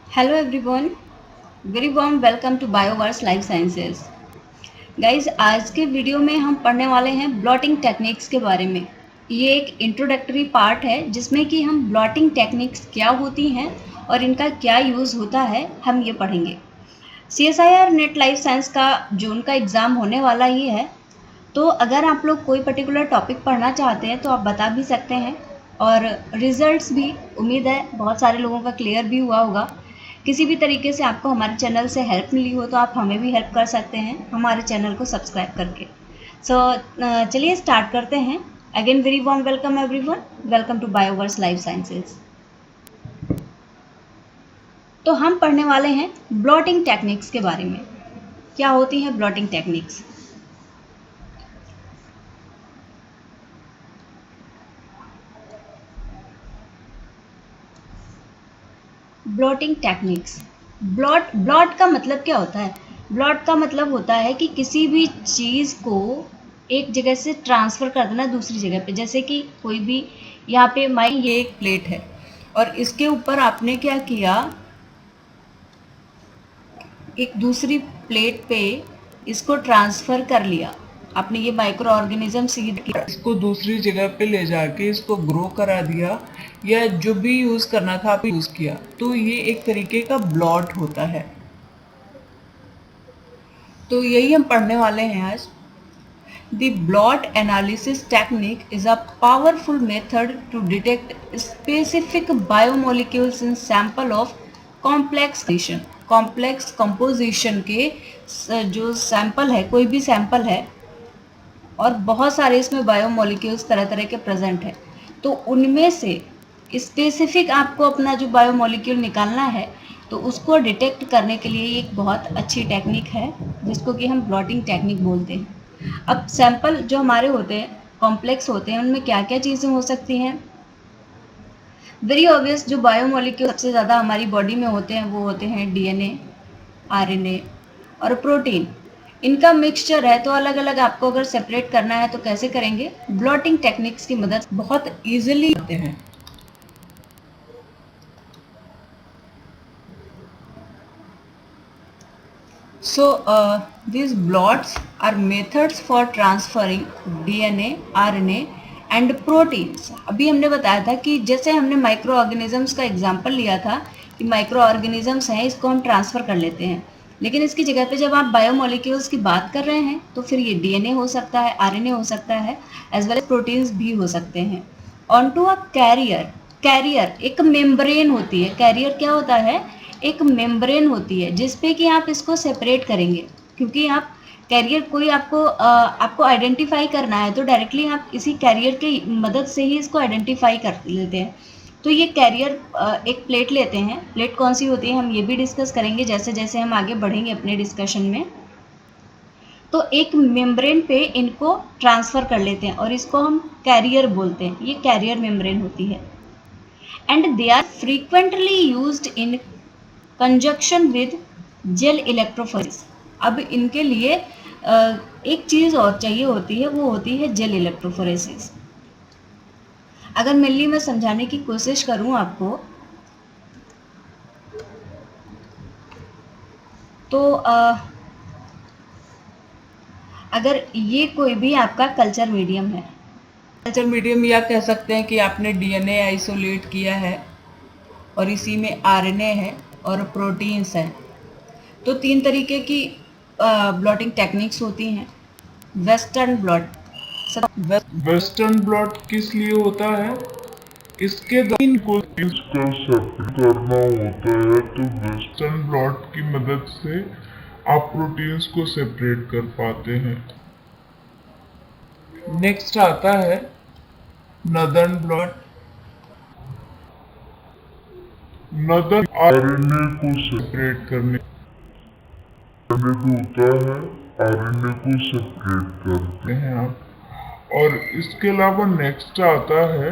Hello everyone, very warm welcome to Bioverse Life Sciences. Guys, आज के video में हम पढ़ने वाले हैं ब्लॉटिंग टेक्निक्स के बारे में। ये एक इंट्रोडक्टरी पार्ट है जिसमें कि हम ब्लॉटिंग टेक्निक्स क्या होती हैं और इनका क्या यूज़ होता है हम ये पढ़ेंगे। CSIR नेट लाइफ साइंस का जून का एग्ज़ाम होने वाला ही है, तो अगर आप लोग कोई पर्टिकुलर टॉपिक पढ़ना चाहते हैं तो आप बता भी सकते हैं। और रिजल्ट्स भी उम्मीद है बहुत सारे लोगों का क्लियर भी हुआ होगा। किसी भी तरीके से आपको हमारे चैनल से हेल्प मिली हो तो आप हमें भी हेल्प कर सकते हैं हमारे चैनल को सब्सक्राइब करके। सो चलिए स्टार्ट करते हैं। Again very warm welcome everyone, welcome to Bioverse Life Sciences. तो हम पढ़ने वाले हैं ब्लॉटिंग टेक्निक्स के बारे में। क्या होती हैं blotting techniques? Blotting techniques. Blot blot का मतलब क्या होता है? ब्लॉट का मतलब होता है कि किसी भी चीज़ को एक जगह से ट्रांसफ़र कर देना दूसरी जगह पे। जैसे कि कोई भी यहाँ पे ये एक प्लेट है और इसके ऊपर आपने क्या किया, एक दूसरी प्लेट पे इसको ट्रांसफ़र कर लिया। आपने ये माइक्रो ऑर्गेनिज्म सीड किया, इसको दूसरी जगह पे ले जाके इसको ग्रो करा दिया या जो भी यूज करना था आप यूज किया, तो ये एक तरीके का ब्लॉट होता है। तो यही हम पढ़ने वाले हैं आज। The blot analysis technique is a powerful method to detect specific biomolecules in sample of complex composition के जो सैंपल है, कोई भी सैंपल है और बहुत सारे इसमें बायोमोलिक्यूल्स तरह तरह के प्रेजेंट हैं, तो उनमें से स्पेसिफिक आपको अपना जो बायोमोलिक्यूल निकालना है, तो उसको डिटेक्ट करने के लिए एक बहुत अच्छी टेक्निक है जिसको कि हम ब्लॉटिंग टेक्निक बोलते हैं। अब सैंपल जो हमारे होते हैं, कॉम्प्लेक्स होते हैं, उनमें क्या क्या चीज़ें हो सकती हैं? वेरी ऑब्वियस, जो बायोमोलिक्यूल सबसे ज़्यादा हमारी बॉडी में होते हैं वो होते हैं डीएनए, आरएनए और प्रोटीन। इनका मिक्सचर है, तो अलग अलग आपको अगर सेपरेट करना है तो कैसे करेंगे? ब्लॉटिंग टेक्निक्स की मदद बहुत ईजिली होते हैं। So these blots are methods for transferring DNA, RNA and proteins. अभी हमने बताया था कि जैसे हमने माइक्रो ऑर्गेनिजम्स का एग्जांपल लिया था कि माइक्रो ऑर्गेनिजम्स हैं, इसको हम ट्रांसफ़र कर लेते हैं, लेकिन इसकी जगह पे जब आप बायोमोलिक्यूल्स की बात कर रहे हैं तो फिर ये डीएनए हो सकता है, आरएनए हो सकता है, एज वेल एज प्रोटीन्स भी हो सकते हैं। Onto a carrier. Carrier एक मेम्ब्रेन होती है। कैरियर क्या होता है? एक मेम्ब्रेन होती है जिस पे कि आप इसको सेपरेट करेंगे, क्योंकि आप कैरियर कोई आपको आइडेंटिफाई करना है तो डायरेक्टली आप इसी कैरियर की मदद से ही इसको आइडेंटिफाई कर लेते हैं। तो ये कैरियर एक प्लेट लेते हैं। प्लेट कौन सी होती है हम ये भी डिस्कस करेंगे जैसे जैसे हम आगे बढ़ेंगे अपने डिस्कशन में। तो एक मेम्ब्रेन पे इनको ट्रांसफ़र कर लेते हैं और इसको हम कैरियर बोलते हैं। ये कैरियर मेम्ब्रेन होती है and they are frequently used in conjunction with gel electrophoresis. अब इनके लिए एक चीज़ और चाहिए होती है, वो होती है जेल इलेक्ट्रोफोरेसिस। अगर मेनली मैं समझाने की कोशिश करूं आपको, तो अगर ये कोई भी आपका कल्चर मीडियम है, कल्चर मीडियम या कह सकते हैं कि आपने डीएनए आइसोलेट किया है और इसी में आरएनए है और प्रोटीन्स हैं, तो तीन तरीके की ब्लॉटिंग टेक्निक्स होती हैं। Western blot. वेस्टर्न ब्लॉट किस लिए होता है? इसके दिन को इसका सेपरेट करना होता है, तो वेस्टर्न ब्लॉट की मदद से आप प्रोटीन्स को सेपरेट कर पाते हैं। नेक्स्ट आता है नदर्न ब्लॉट। नदर्न आरएनए को सेपरेट करने होता है, आरएनए को सेपरेट करते हैं आप। और इसके अलावा नेक्स्ट आता है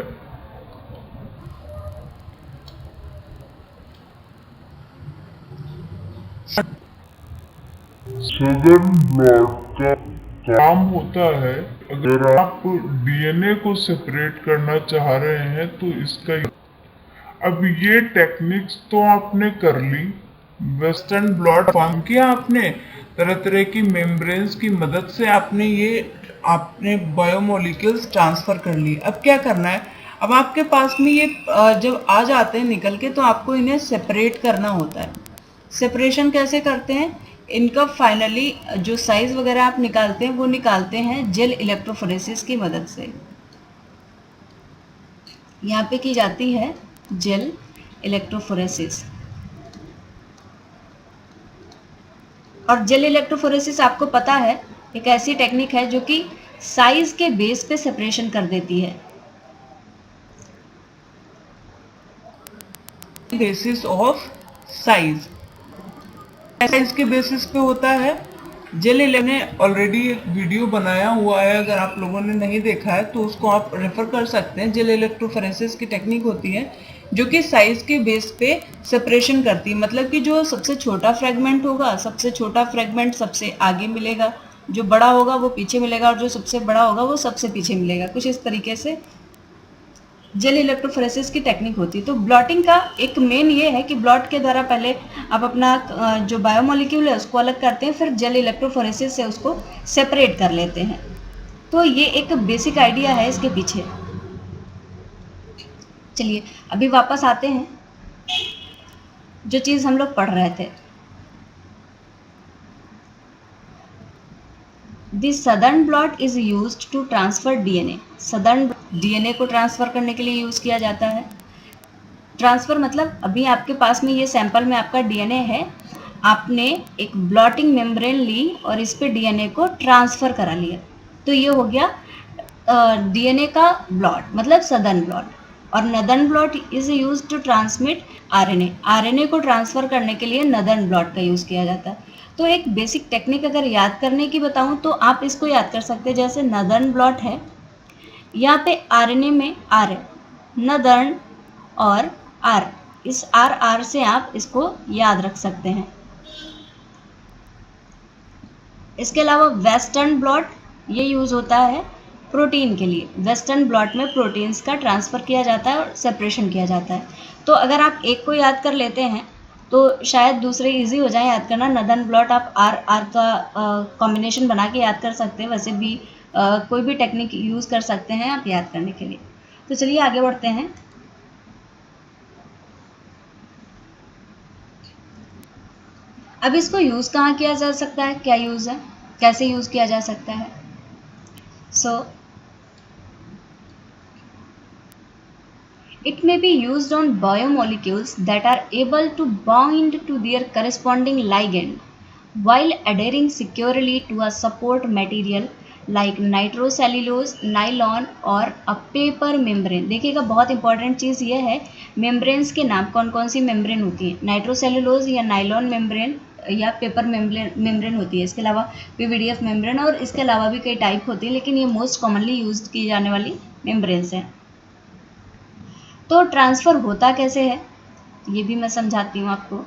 सदर्न ब्लॉट का काम होता है, अगर आप डीएनए को सेपरेट करना चाह रहे हैं तो इसका अब ये टेक्निक्स तो आपने कर ली, वेस्टर्न ब्लॉट फॉर्म किया आपने, तरह तरह की मेम्ब्रेन्स की मदद से आपने बायोमोलिक्यूल्स ट्रांसफर कर ली। अब क्या करना है, अब आपके पास में ये जब आ जाते हैं निकल के, तो आपको इन्हें सेपरेट करना होता है। सेपरेशन कैसे करते हैं, इनका फाइनली जो साइज वगैरह आप निकालते हैं वो निकालते हैं जेल इलेक्ट्रोफोरेसिस की मदद से। यहाँ पे की जाती है जेल इलेक्ट्रोफोरेसिस। और जेल इलेक्ट्रोफोरेसिस आपको पता है एक ऐसी टेक्निक है जो कि साइज के बेस पे सेपरेशन कर देती है। बेसिस ऑफ साइज, साइज के बेसिस पे होता है। जेल ने ऑलरेडी एक वीडियो बनाया हुआ है, अगर आप लोगों ने नहीं देखा है तो उसको आप रेफर कर सकते हैं। जेल इलेक्ट्रोफोरेसिस की टेक्निक होती है जो कि साइज के बेस पे सेपरेशन करती है, मतलब कि जो सबसे छोटा फ्रेगमेंट होगा, सबसे छोटा फ्रेगमेंट सबसे आगे मिलेगा, जो बड़ा होगा वो पीछे मिलेगा, और जो सबसे बड़ा होगा वो सबसे पीछे मिलेगा। कुछ इस तरीके से जेल इलेक्ट्रोफोरेसिस की टेक्निक होती है। तो ब्लॉटिंग का एक मेन ये है कि ब्लॉट के द्वारा पहले आप अपना जो बायोमोलिक्यूल है उसको अलग करते हैं, फिर जेल इलेक्ट्रोफोरेसिस से उसको सेपरेट कर लेते हैं। तो ये एक बेसिक आइडिया है इसके पीछे। चलिए अभी वापस आते हैं जो चीज़ हम लोग पढ़ रहे थे। The Southern blot is used to transfer DNA. Southern DNA को ट्रांसफर करने के लिए यूज़ किया जाता है। ट्रांसफ़र मतलब अभी आपके पास में ये सैंपल में आपका डीएनए है, आपने एक ब्लॉटिंग मेम्ब्रेन ली और इस पे डीएनए को ट्रांसफ़र करा लिया, तो ये हो गया डीएनए का ब्लॉट, मतलब सदर्न ब्लॉट। और Northern blot is use to transmit RNA. RNA को ट्रांसफ़र करने के लिए नदर्न ब्लॉट का यूज़ किया जाता है। तो एक बेसिक टेक्निक अगर याद करने की बताऊं तो आप इसको याद कर सकते हैं, जैसे नदर्न ब्लॉट है, यहाँ पे आरएनए में आर है, नदर्न और आर, इस आर से आप इसको याद रख सकते हैं। इसके अलावा वेस्टर्न ब्लॉट ये यूज़ होता है प्रोटीन के लिए। वेस्टर्न ब्लॉट में प्रोटीन्स का ट्रांसफ़र किया जाता है और सेपरेशन किया जाता है। तो अगर आप एक को याद कर लेते हैं तो शायद दूसरे इजी हो जाए याद करना। नदर्न ब्लॉट आप आर का कॉम्बिनेशन बना के याद कर सकते हैं, वैसे भी कोई भी टेक्निक यूज़ कर सकते हैं आप याद करने के लिए। तो चलिए आगे बढ़ते हैं। अब इसको यूज़ कहाँ किया जा सकता है, क्या यूज़ है, कैसे यूज़ किया जा सकता है। It may be used on biomolecules that are able to bind to their corresponding ligand while adhering securely to a support material like nitrocellulose, nylon और a paper membrane। देखिएगा बहुत इंपॉर्टेंट चीज़ ये है, मेम्ब्रेन्स के नाम कौन कौन सी मेम्ब्रेन होती है, नाइट्रोसेलुलोज या नाइलॉन मेम्ब्रेन या पेपर मेम्ब्रेन होती है। इसके अलावा पीवीडीएफ मेम्ब्रेन और इसके अलावा भी कई टाइप होती है, लेकिन ये मोस्ट कॉमनली यूज की जाने वाली मेम्ब्रेन्स हैं। तो ट्रांसफ़र होता कैसे है ये भी मैं समझाती हूँ आपको।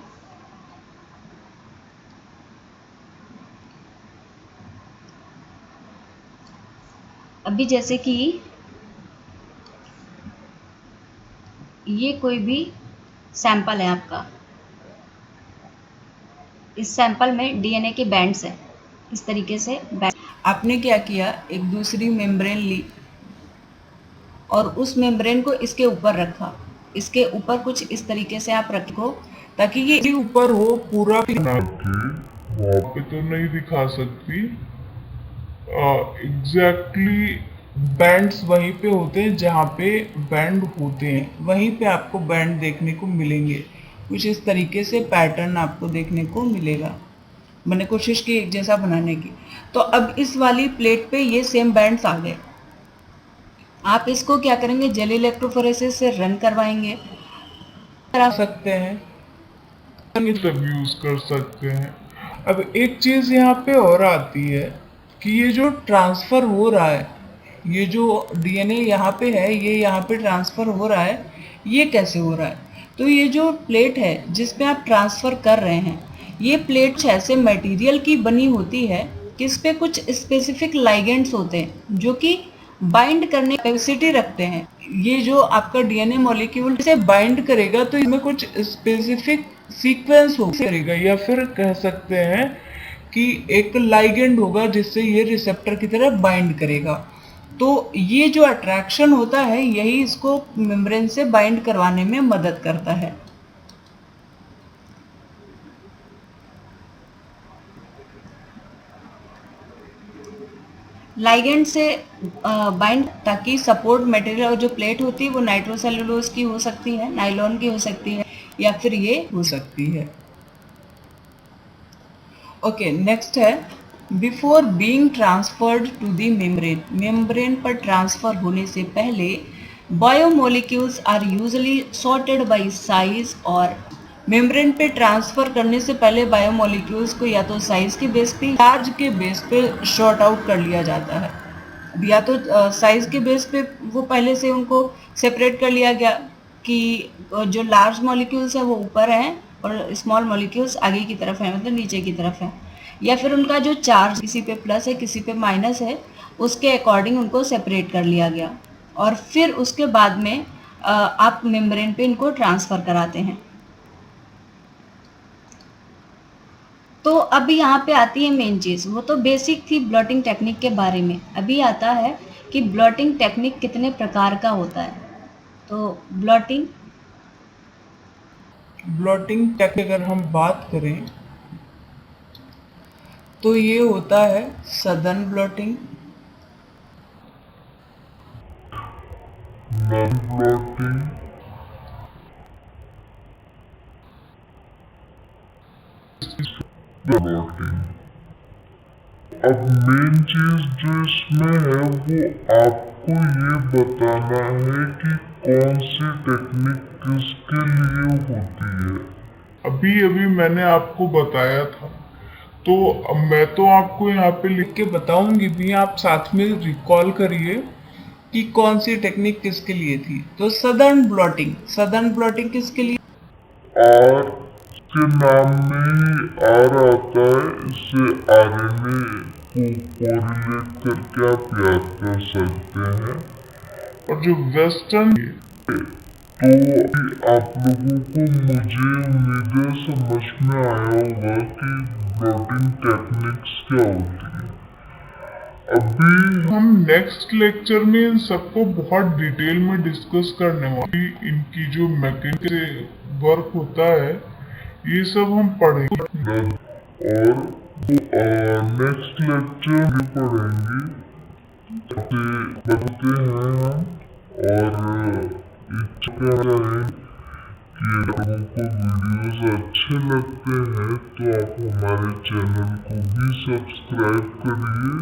अभी जैसे कि ये कोई भी सैंपल है आपका, इस सैंपल में डीएनए के बैंड्स हैं, इस तरीके से आपने क्या किया, एक दूसरी मेम्ब्रेन ली और उस मेम्ब्रेन को इसके ऊपर रखा, इसके ऊपर कुछ इस तरीके से आप रखो ताकि ये ऊपर हो पूरा वहाँ पे तो नहीं दिखा सकती एग्जैक्टली। बैंड्स वहीं पे होते हैं जहाँ पे बैंड होते हैं, वहीं पे आपको बैंड देखने को मिलेंगे। कुछ इस तरीके से पैटर्न आपको देखने को मिलेगा। मैंने कोशिश की एक जैसा बनाने की। तो अब इस वाली प्लेट पे ये सेम बैंड्स आ गए। आप इसको क्या करेंगे, जेल इलेक्ट्रोफोरेसिस से रन करवाएंगे, करा सकते हैं, सब यूज कर सकते हैं। अब एक चीज यहाँ पे और आती है कि ये जो ट्रांसफर हो रहा है, ये जो डीएनए यहाँ पे है, ये यहाँ पे ट्रांसफर हो रहा है, ये कैसे हो रहा है। तो ये जो प्लेट है जिस पे आप ट्रांसफर कर रहे हैं, ये प्लेट ऐसे मटेरियल की बनी होती है कि इस पे कुछ स्पेसिफिक लाइगेंड्स होते हैं जो कि बाइंड करने की कैपेसिटी रखते हैं। ये जो आपका डीएनए मॉलिक्यूल से बाइंड करेगा तो इसमें कुछ स्पेसिफिक सीक्वेंस हो करेगा, या फिर कह सकते हैं कि एक लाइगेंड होगा जिससे ये रिसेप्टर की तरह बाइंड करेगा। तो ये जो अट्रैक्शन होता है यही इसको मेम्ब्रेन से बाइंड करवाने में मदद करता है। लाइगेंड से बाइंड ताकि सपोर्ट मटेरियल और जो प्लेट होती है वो नाइट्रोसेलुलोज की हो सकती है, नायलॉन की हो सकती है, या फिर ये हो सकती है। ओके, नेक्स्ट है before being transferred to the membrane. Membrane पर ट्रांसफर होने से पहले biomolecules are usually sorted by size, और मेम्ब्रेन पे ट्रांसफर करने से पहले बायोमोलिक्यूल्स को या तो साइज के बेस पे, चार्ज के बेस पे शॉर्ट आउट कर लिया जाता है। या तो साइज के बेस पे वो पहले से उनको सेपरेट कर लिया गया कि जो लार्ज मॉलिक्यूल्स है वो ऊपर हैं और स्मॉल मॉलिक्यूल्स आगे की तरफ है, मतलब नीचे की तरफ है, या फिर उनका जो चार्ज किसी पे प्लस है किसी पे माइनस है उसके अकॉर्डिंग उनको सेपरेट कर लिया गया, और फिर उसके बाद में आप मेम्ब्रेन पे इनको ट्रांसफ़र कराते हैं। तो अब यहाँ पे आती है मेन चीज़, वो तो बेसिक थी ब्लॉटिंग टेक्निक के बारे में। अभी आता है कि ब्लॉटिंग टेक्निक कितने प्रकार का होता है। तो ब्लॉटिंग टेक्निक अगर हम बात करें तो ये होता है southern blotting, non blotting, blotting. अब मेन चीज जो इसमें है वो आपको ये बताना है कि कौन सी टेक्निक किसके लिए होती है। अभी अभी मैंने आपको बताया था, तो अब मैं तो आपको यहाँ पे लिख के बताऊंगी भी, आप साथ में रिकॉल करिए कि कौन सी टेक्निक किसके लिए थी। तो सदर्न ब्लॉटिंग किसके लिए, और के नाम में ही आर आता है, इससे आरएनए को कोरिलेट करके आप याद कर सकते हैं। और जो वेस्टर्न तो आप लोगों को मुझे उम्मीद है समझ में आया होगा कि ब्लॉटिंग टेक्निक्स क्या होती है। अभी हम नेक्स्ट लेक्चर में इन सबको बहुत डिटेल में डिस्कस करने वाले, इनकी जो मैकेनिकल वर्क होता है ये सब हम पढ़ेंगे, और नेक्स्ट लेक्चर में पढ़ेंगे। बताते हैं हम, और इच्छा है कि लोगों को वीडियोस अच्छे लगते हैं तो आप हमारे चैनल को भी सब्सक्राइब करिए,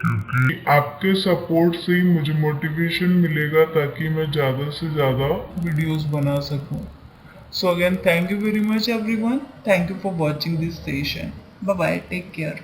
क्योंकि आपके सपोर्ट से ही मुझे मोटिवेशन मिलेगा ताकि मैं ज़्यादा से ज़्यादा वीडियोस बना सकूं। So again, thank you very much everyone. Thank you for watching this session. Bye bye. Take care.